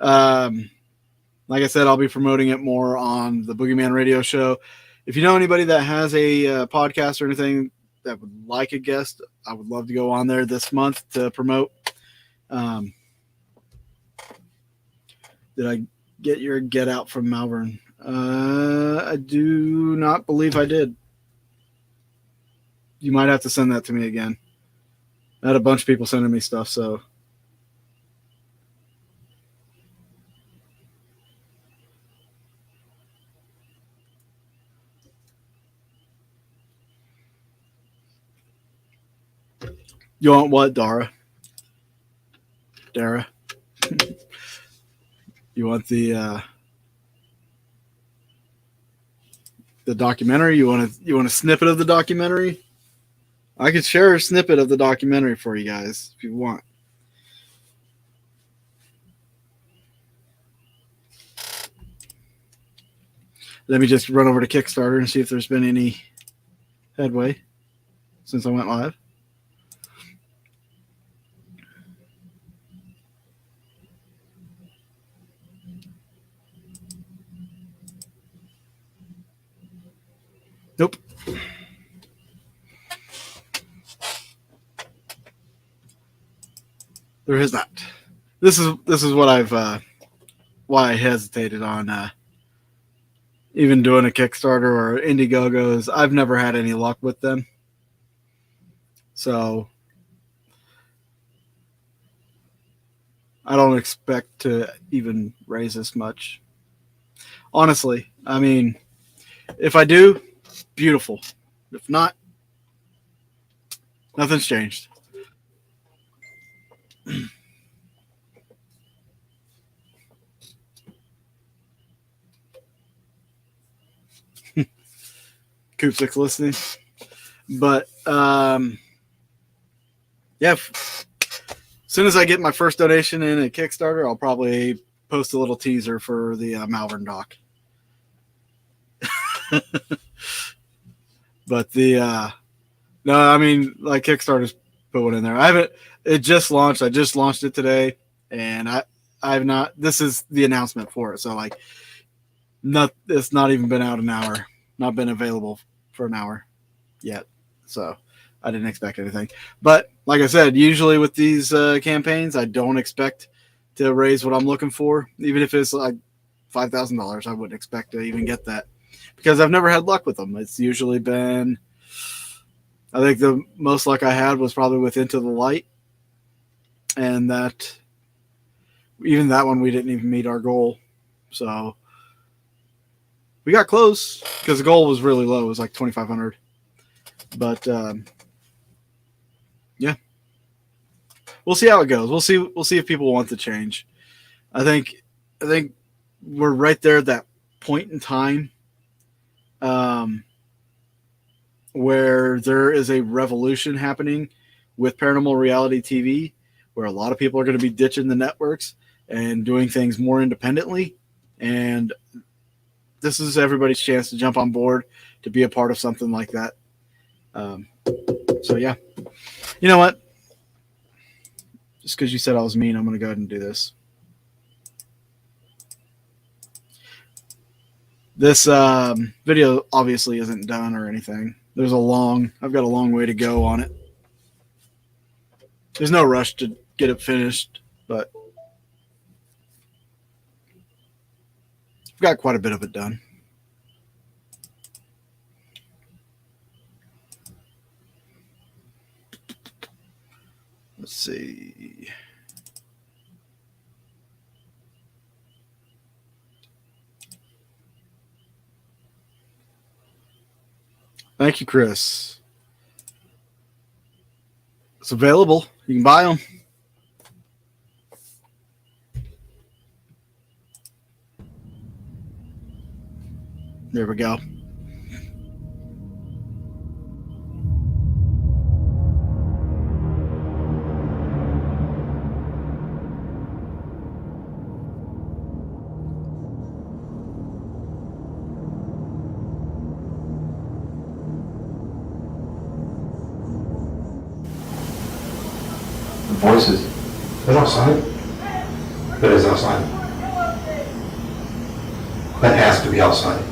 like I said, I'll be promoting it more on the Boogeyman Radio Show. If you know anybody that has a podcast or anything that would like a guest, I would love to go on there this month to promote. Did I get your get out from Malvern? I do not believe I did. You might have to send that to me again. I had a bunch of people sending me stuff, so. You want what, Dara? Dara? You want the documentary? You want a snippet of the documentary? I could share a snippet of the documentary for you guys if you want. Let me just run over to Kickstarter and see if there's been any headway since I went live. Nope. There is not. This is what I've why I hesitated on even doing a Kickstarter or Indiegogos. I've never had any luck with them. So I don't expect to even raise this much. Honestly, I mean, if I do, beautiful. If not, nothing's changed. Coop 6 listening. But yeah, as soon as I get my first donation in a Kickstarter, I'll probably post a little teaser for the Malvern doc. But no, I mean, like, Kickstarter's put one in there. It just launched. I just launched it today, and I've not. This is the announcement for it. So like, it's not even been out an hour. Not been available for an hour yet. So I didn't expect anything. But like I said, usually with these campaigns, I don't expect to raise what I'm looking for. Even if it's like $5,000, I wouldn't expect to even get that because I've never had luck with them. It's usually been, I think the most luck I had was probably with Into the Light. And even that one, we didn't even meet our goal. So we got close because the goal was really low. It was like 2,500. But yeah, we'll see how it goes. We'll see if people want to change. I think we're right there at that point in time where there is a revolution happening with paranormal reality TV, where a lot of people are going to be ditching the networks and doing things more independently. And this is everybody's chance to jump on board to be a part of something like that. So yeah, you know what? Just because you said I was mean, I'm going to go ahead and do this. This video obviously isn't done or anything. I've got a long way to go on it. There's no rush to get it finished, but I've got quite a bit of it done. Let's see. Thank you, Chris. It's available. You can buy them. There we go. Voices. Is outside? That is outside. That has to be outside.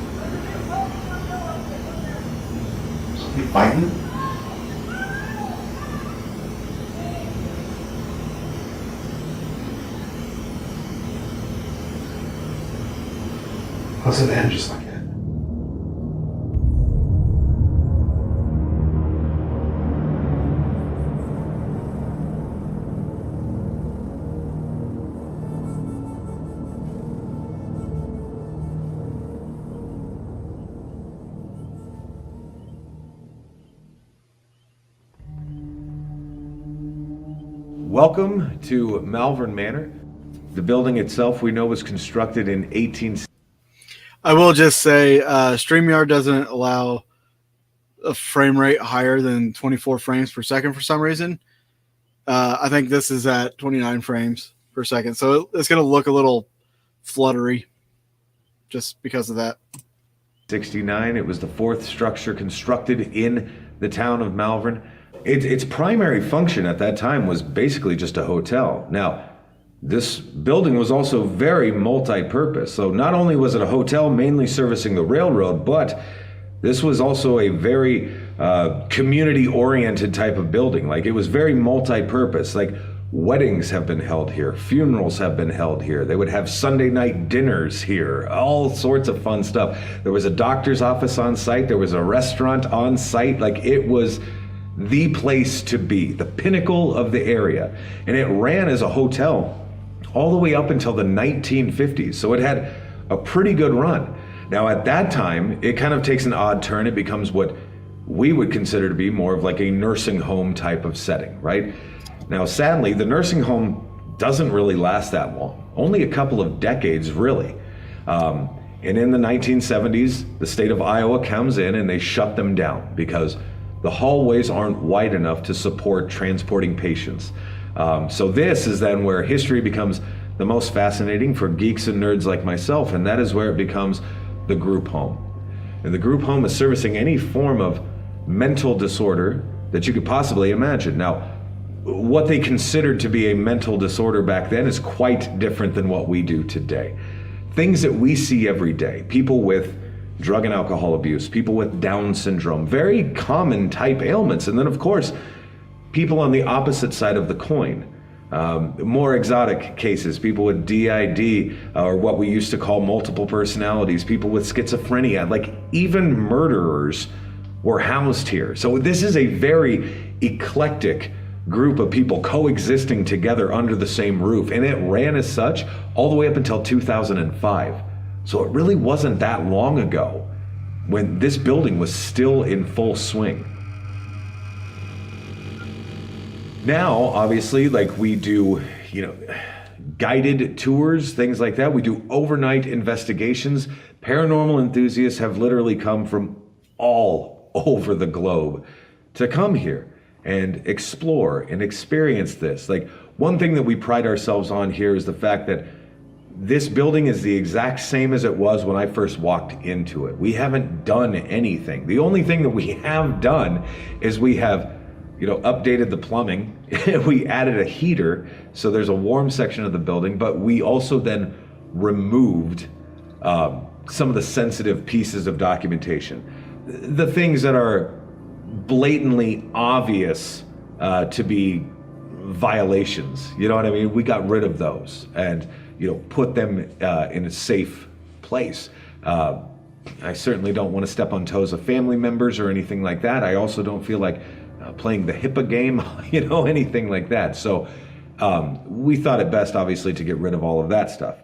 Somebody fighting? How's it end just like that? Welcome to Malvern Manor. The building itself we know was constructed in 18... I will just say StreamYard doesn't allow a frame rate higher than 24 frames per second for some reason. I think this is at 29 frames per second. So it's going to look a little fluttery just because of that. 69. It was the fourth structure constructed in the town of Malvern. Its primary function at that time was basically just a hotel. Now, this building was also very multi-purpose. So not only was it a hotel mainly servicing the railroad, but this was also a very community-oriented type of building. Like, it was very multi-purpose. Like, weddings have been held here, funerals have been held here. They would have Sunday night dinners here, all sorts of fun stuff. There was a doctor's office on site. There was a restaurant on site. Like, it was the place to be, the pinnacle of the area. And it ran as a hotel all the way up until the 1950s. So it had a pretty good run. Now at that time, it kind of takes an odd turn. It becomes what we would consider to be more of like a nursing home type of setting, right? Now, sadly, the nursing home doesn't really last that long. Only a couple of decades, really. And in the 1970s, the state of Iowa comes in and they shut them down because the hallways aren't wide enough to support transporting patients. So this is then where history becomes the most fascinating for geeks and nerds like myself, and that is where it becomes the group home. And the group home is servicing any form of mental disorder that you could possibly imagine. Now, what they considered to be a mental disorder back then is quite different than what we do today. Things that we see every day, people with drug and alcohol abuse, people with Down syndrome, very common type ailments. And then of course, people on the opposite side of the coin, more exotic cases, people with DID, or what we used to call multiple personalities, people with schizophrenia, like even murderers were housed here. So this is a very eclectic group of people coexisting together under the same roof. And it ran as such all the way up until 2005. So it really wasn't that long ago when this building was still in full swing. Now, obviously, like we do, guided tours, things like that. We do overnight investigations. Paranormal enthusiasts have literally come from all over the globe to come here and explore and experience this. Like, one thing that we pride ourselves on here is the fact that this building is the exact same as it was when I first walked into it. We haven't done anything. The only thing that we have done is we have, updated the plumbing. We added a heater, so there's a warm section of the building, but we also then removed some of the sensitive pieces of documentation. The things that are blatantly obvious to be violations, you know what I mean? We got rid of those and put them in a safe place. I certainly don't want to step on toes of family members or anything like that. I also don't feel like playing the HIPAA game, anything like that. So we thought it best, obviously, to get rid of all of that stuff.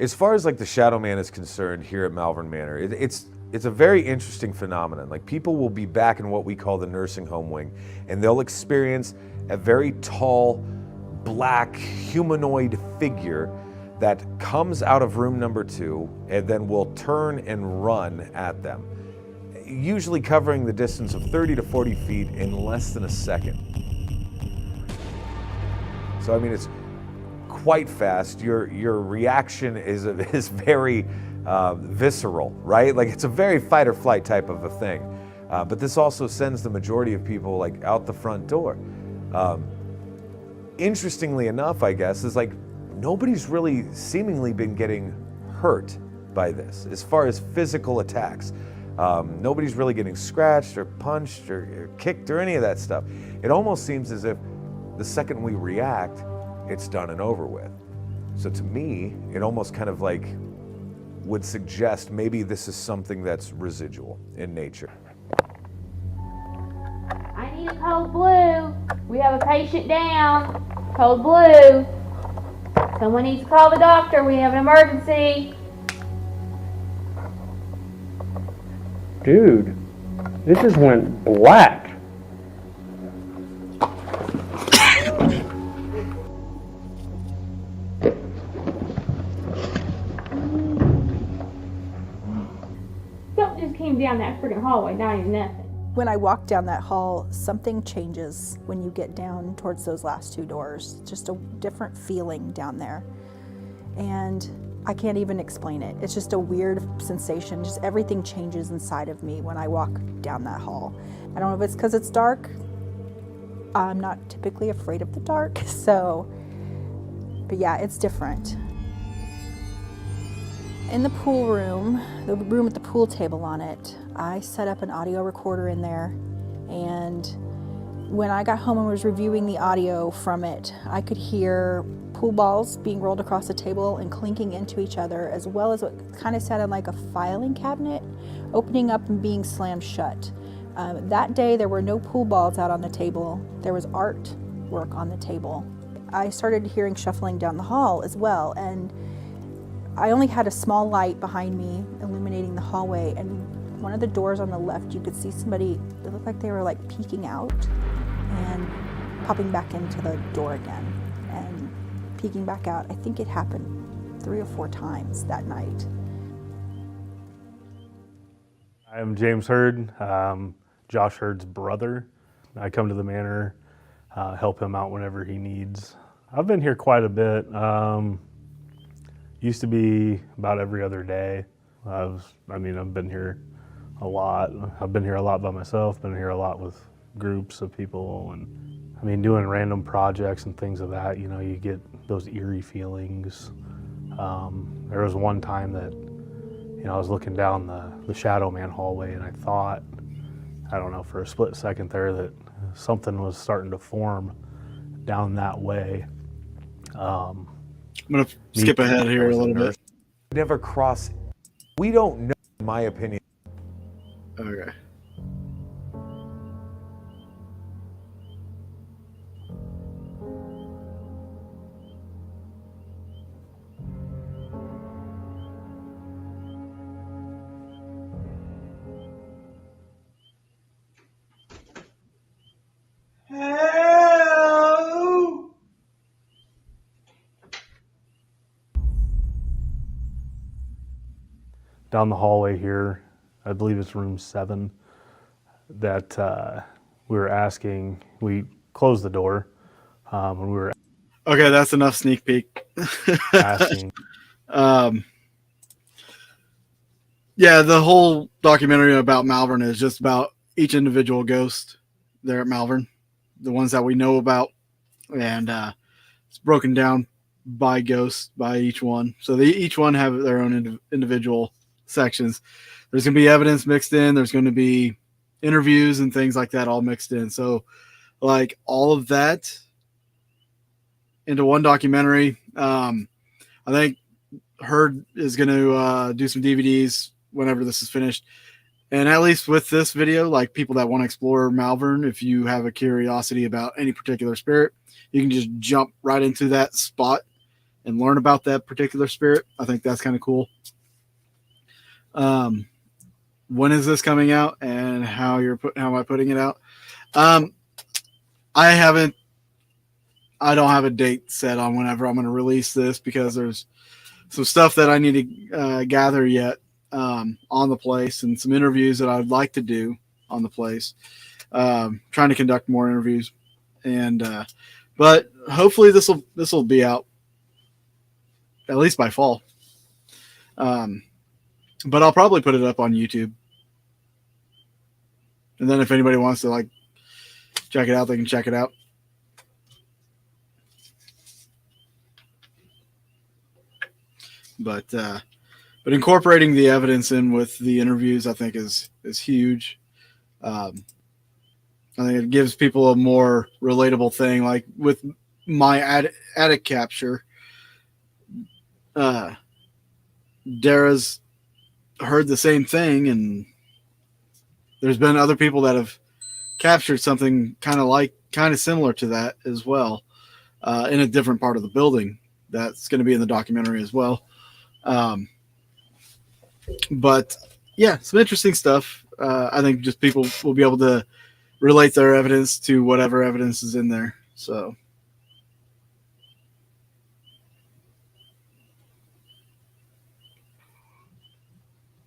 As far as like the Shadow Man is concerned here at Malvern Manor, it's a very interesting phenomenon. Like, people will be back in what we call the nursing home wing, and they'll experience a very tall, black, humanoid figure that comes out of room number 2 and then will turn and run at them, usually covering the distance of 30 to 40 feet in less than a second. So, I mean, it's quite fast. Your reaction is very visceral, right? Like it's a very fight or flight type of a thing. But this also sends the majority of people like out the front door. Interestingly enough, I guess, is like nobody's really seemingly been getting hurt by this as far as physical attacks. Nobody's really getting scratched or punched or kicked or any of that stuff. It almost seems as if the second we react, it's done and over with. So to me, it almost kind of like would suggest maybe this is something that's residual in nature. I need a Code Blue. We have a patient down. Code Blue. Someone needs to call the doctor. We have an emergency. Dude, this just went black. Something just came down that freaking hallway, not even nothing. When I walk down that hall, something changes when you get down towards those last two doors. Just a different feeling down there. And I can't even explain it. It's just a weird sensation. Just everything changes inside of me when I walk down that hall. I don't know if it's because it's dark. I'm not typically afraid of the dark, but yeah, it's different. In the pool room, the room with the pool table on it, I set up an audio recorder in there, and when I got home and was reviewing the audio from it, I could hear pool balls being rolled across the table and clinking into each other, as well as what kind of sounded like a filing cabinet opening up and being slammed shut. That day there were no pool balls out on the table. There was artwork on the table. I started hearing shuffling down the hall as well, and I only had a small light behind me illuminating the hallway, and one of the doors on the left, you could see somebody, it looked like they were like peeking out and popping back into the door again and peeking back out. I think it happened 3 or 4 times that night. I'm James Hurd, Josh Hurd's brother. I come to the manor, help him out whenever he needs. I've been here quite a bit. Used to be about every other day. I've been here a lot. I've been here a lot by myself, been here a lot with groups of people, and doing random projects and things of that, you get those eerie feelings. There was one time that, I was looking down the Shadow Man hallway, and I thought, I don't know, for a split second there that something was starting to form down that way. I'm going to skip ahead here a little bit. Never cross. We don't know, in my opinion. Okay. Down the hallway here, I believe it's room 7, that we closed the door, and we were Okay, that's enough sneak peek. asking. Yeah, the whole documentary about Malvern is just about each individual ghost there at Malvern, the ones that we know about, and it's broken down by ghost by each one. So they each one have their own individual sections. There's going to be evidence mixed in. There's going to be interviews and things like that all mixed in. So like all of that into one documentary. I think Hurd is going to do some DVDs whenever this is finished. And at least with this video, like people that want to explore Malvern, if you have a curiosity about any particular spirit, you can just jump right into that spot and learn about that particular spirit. I think that's kind of cool. When is this coming out and how am I putting it out? I don't have a date set on whenever I'm going to release this because there's some stuff that I need to gather yet on the place and some interviews that I'd like to do on the place. Trying to conduct more interviews, but hopefully this will be out at least by fall. but I'll probably put it up on YouTube. And then if anybody wants to like check it out, they can check it out. But incorporating the evidence in with the interviews, I think is huge. I think it gives people a more relatable thing. Like with my attic capture, Dara's heard the same thing, and there's been other people that have captured something kind of similar to that as well, in a different part of the building. That's going to be in the documentary as well. But yeah, some interesting stuff. I think just people will be able to relate their evidence to whatever evidence is in there. So.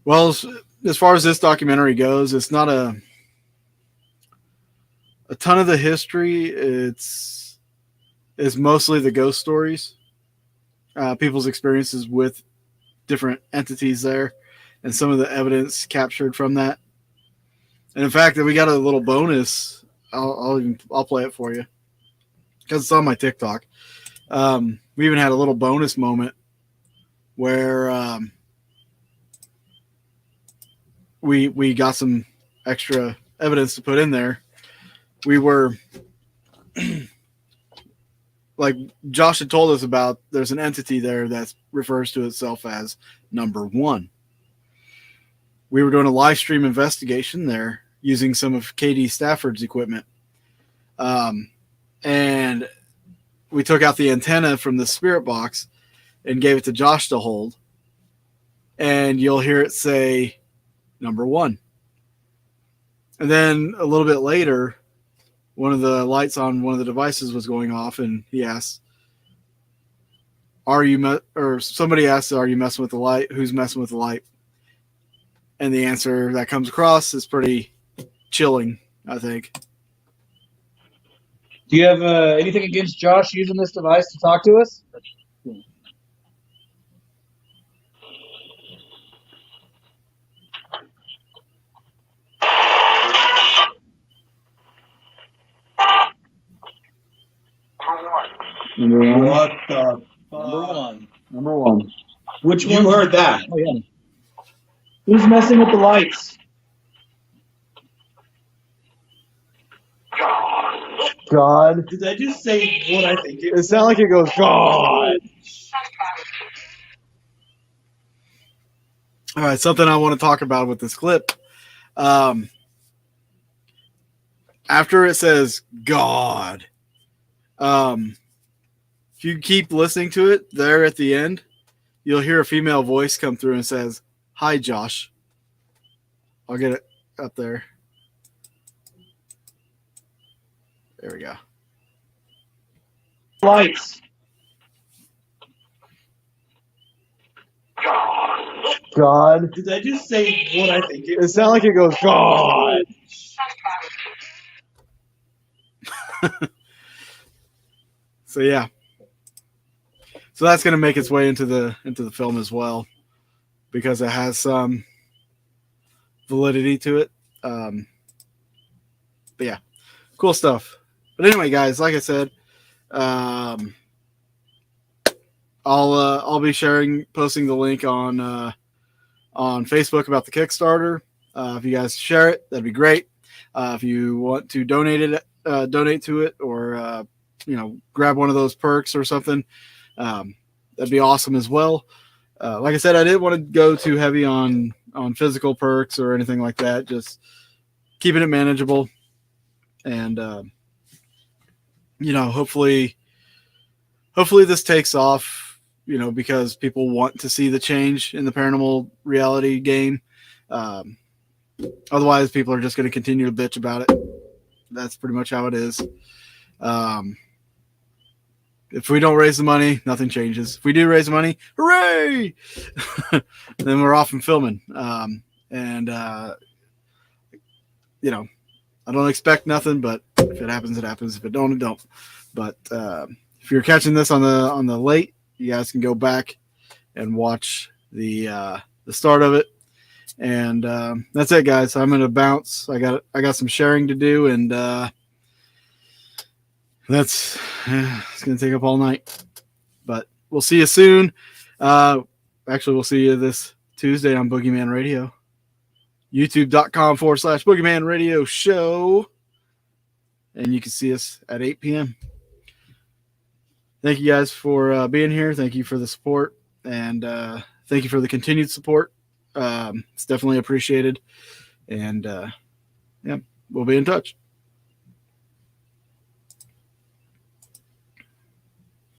Well, as far as this documentary goes, it's not a ton of the history. It's mostly the ghost stories, people's experiences with different entities there, and some of the evidence captured from that. And in fact, we got a little bonus. I'll play it for you because it's on my TikTok. We even had a little bonus moment where we got some extra evidence to put in there. We were like Josh had told us about, there's an entity there that refers to itself as number one. We were doing a live stream investigation there using some of Katie Stafford's equipment. And we took out the antenna from the spirit box and gave it to Josh to hold. And you'll hear it say number one. And then a little bit later, one of the lights on one of the devices was going off, and he asked, somebody asked, are you messing with the light? Who's messing with the light? And the answer that comes across is pretty chilling, I think. Do you have anything against Josh using this device to talk to us? What the Number one. Which one? You heard that. Oh, yeah. Who's messing with the lights? God. Did I just say what I think It sounds like it goes, God. All right, something I want to talk about with this clip. After it says God, if you keep listening to it there at the end, you'll hear a female voice come through and says, "Hi, Josh." I'll get it up there. There we go. Lights. God. Did I just say what I think It sounds like it goes, God. So yeah. So that's going to make its way into the film as well, because it has some validity to it. But yeah, cool stuff. But anyway, guys, like I said, I'll be posting the link on Facebook about the Kickstarter. If you guys share it, that'd be great. If you want to donate to it, or grab one of those perks or something, that'd be awesome as well. Like I said, I didn't want to go too heavy on physical perks or anything like that. Just keeping it manageable, and hopefully this takes off. Because people want to see the change in the paranormal reality game. Otherwise, people are just going to continue to bitch about it. That's pretty much how it is. If we don't raise the money, nothing changes. If we do raise the money, hooray! Then we're off and filming. I don't expect nothing, but if it happens, it happens. If it don't, it don't. But if you're catching this on the late, you guys can go back and watch the start of it. And that's it, guys. I'm gonna bounce. I got some sharing to do, and it's gonna take up all night. But we'll see you soon. Actually, we'll see you this Tuesday on Boogeyman Radio. YouTube.com/Boogeyman Radio Show. And you can see us at 8 p.m. Thank you guys for being here. Thank you for the support. And thank you for the continued support. It's definitely appreciated. And yeah, we'll be in touch.